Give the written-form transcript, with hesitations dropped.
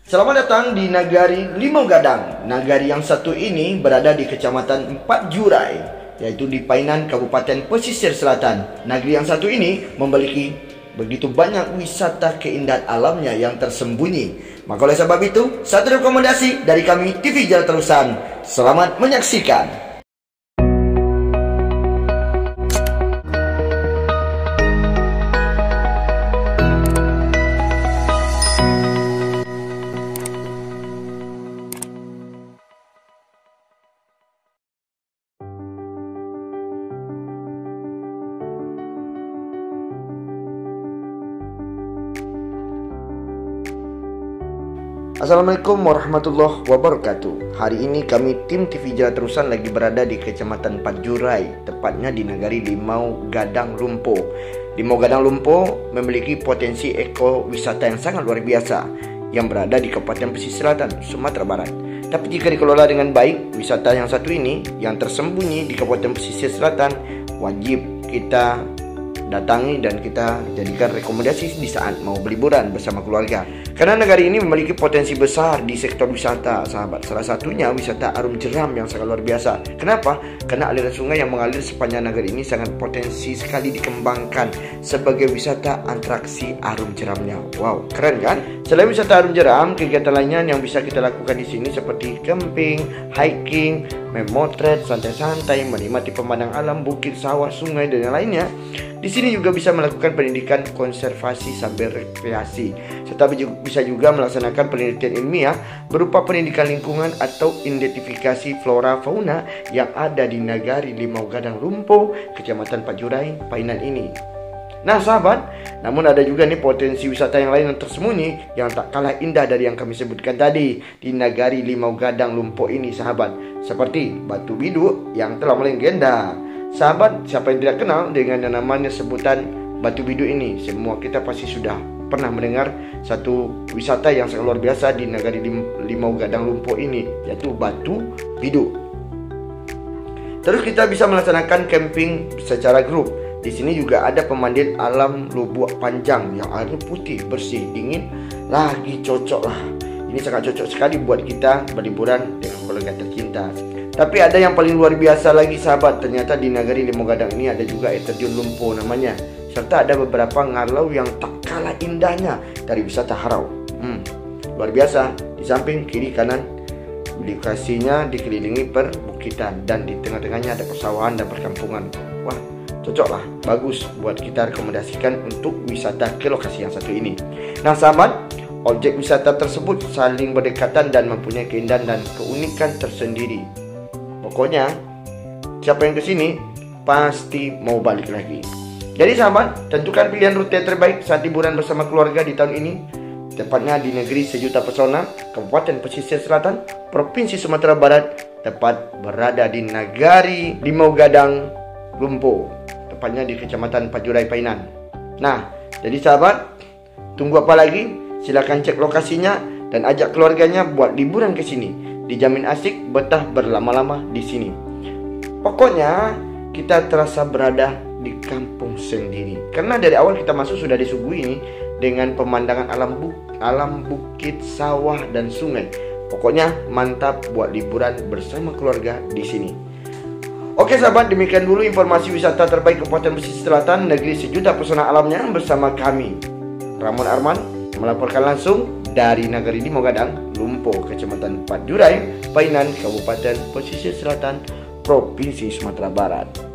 Selamat datang di Nagari Limau Gadang. Nagari yang satu ini berada di Kecamatan Empat Jurai, yaitu di Painan, Kabupaten Pesisir Selatan. Negeri yang satu ini memiliki begitu banyak wisata keindahan alamnya yang tersembunyi. Maka oleh sebab itu, satu rekomendasi dari kami TV Jalan Terusan. Selamat menyaksikan. Assalamualaikum warahmatullahi wabarakatuh. Hari ini kami tim TV Jalan Terusan lagi berada di Kecamatan Empat Jurai, tepatnya di Nagari Limau Gadang Lumpo. Limau Gadang Lumpo memiliki potensi ekowisata yang sangat luar biasa yang berada di Kabupaten Pesisir Selatan, Sumatera Barat. Tapi jika dikelola dengan baik, wisata yang satu ini yang tersembunyi di Kabupaten Pesisir Selatan wajib kita datangi dan kita jadikan rekomendasi di saat mau berliburan bersama keluarga. Karena negara ini memiliki potensi besar di sektor wisata, sahabat. Salah satunya wisata Arum Jeram yang sangat luar biasa. Kenapa? Karena aliran sungai yang mengalir sepanjang negara ini sangat potensi sekali dikembangkan sebagai wisata atraksi Arum Jeramnya. Wow, keren kan? Selain wisata Arum Jeram, kegiatan lainnya yang bisa kita lakukan di sini seperti camping, hiking, memotret, santai-santai, menikmati pemandangan alam, bukit, sawah, sungai, dan yang lainnya. Di sini juga bisa melakukan pendidikan konservasi sambil rekreasi, serta bisa juga melaksanakan penelitian ilmiah berupa pendidikan lingkungan atau identifikasi flora fauna yang ada di Nagari Limau Gadang Lumpo, Kecamatan Empat Jurai, Painan ini. Nah sahabat, namun ada juga nih potensi wisata yang lain yang tersembunyi yang tak kalah indah dari yang kami sebutkan tadi di Nagari Limau Gadang Lumpo ini sahabat. Seperti Batu Bidu yang telah melegenda. Sahabat, siapa yang tidak kenal dengan yang namanya sebutan Batu Bidu ini? Semua kita pasti sudah pernah mendengar satu wisata yang sangat luar biasa di Nagari Limau Gadang Lumpo ini, yaitu Batu Bidu. Terus kita bisa melaksanakan camping secara grup. Di sini juga ada pemandian alam Lubuk Panjang yang airnya putih, bersih, dingin, lagi cocok lah. Ini sangat cocok sekali buat kita berliburan dengan keluarga tercinta. Tapi ada yang paling luar biasa lagi sahabat. Ternyata di Nagari Limau Gadang ini ada juga air terjun Lumpo namanya. Serta ada beberapa ngalau yang tak kalah indahnya dari wisata Harau. Luar biasa. Di samping kiri kanan lokasinya dikelilingi perbukitan dan di tengah-tengahnya ada persawahan dan perkampungan. Wah, cocok lah, bagus buat kita rekomendasikan untuk wisata ke lokasi yang satu ini. Nah sahabat, objek wisata tersebut saling berdekatan dan mempunyai keindahan dan keunikan tersendiri. Pokoknya siapa yang kesini pasti mau balik lagi. Jadi sahabat, tentukan pilihan rute terbaik saat liburan bersama keluarga di tahun ini. Tepatnya di Negeri Sejuta Pesona, Kabupaten Pesisir Selatan, Provinsi Sumatera Barat. Tepat berada di Nagari Limau Gadang Lumpo, tepatnya di Kecamatan Empat Jurai, Painan. Nah, jadi sahabat, tunggu apa lagi? Silakan cek lokasinya dan ajak keluarganya buat liburan ke sini. Dijamin asik, betah berlama-lama di sini. Pokoknya kita terasa berada di kampung sendiri. Karena dari awal kita masuk sudah disuguhi ini dengan pemandangan alam bukit, sawah dan sungai. Pokoknya mantap buat liburan bersama keluarga di sini. Oke sahabat, demikian dulu informasi wisata terbaik Kabupaten Pesisir Selatan, Negeri Sejuta Pesona Alamnya bersama kami, Ramon Arman, melaporkan langsung dari Nagari Limau Gadang Lumpo, Kecamatan Empat Jurai, Painan, Kabupaten Pesisir Selatan, Provinsi Sumatera Barat.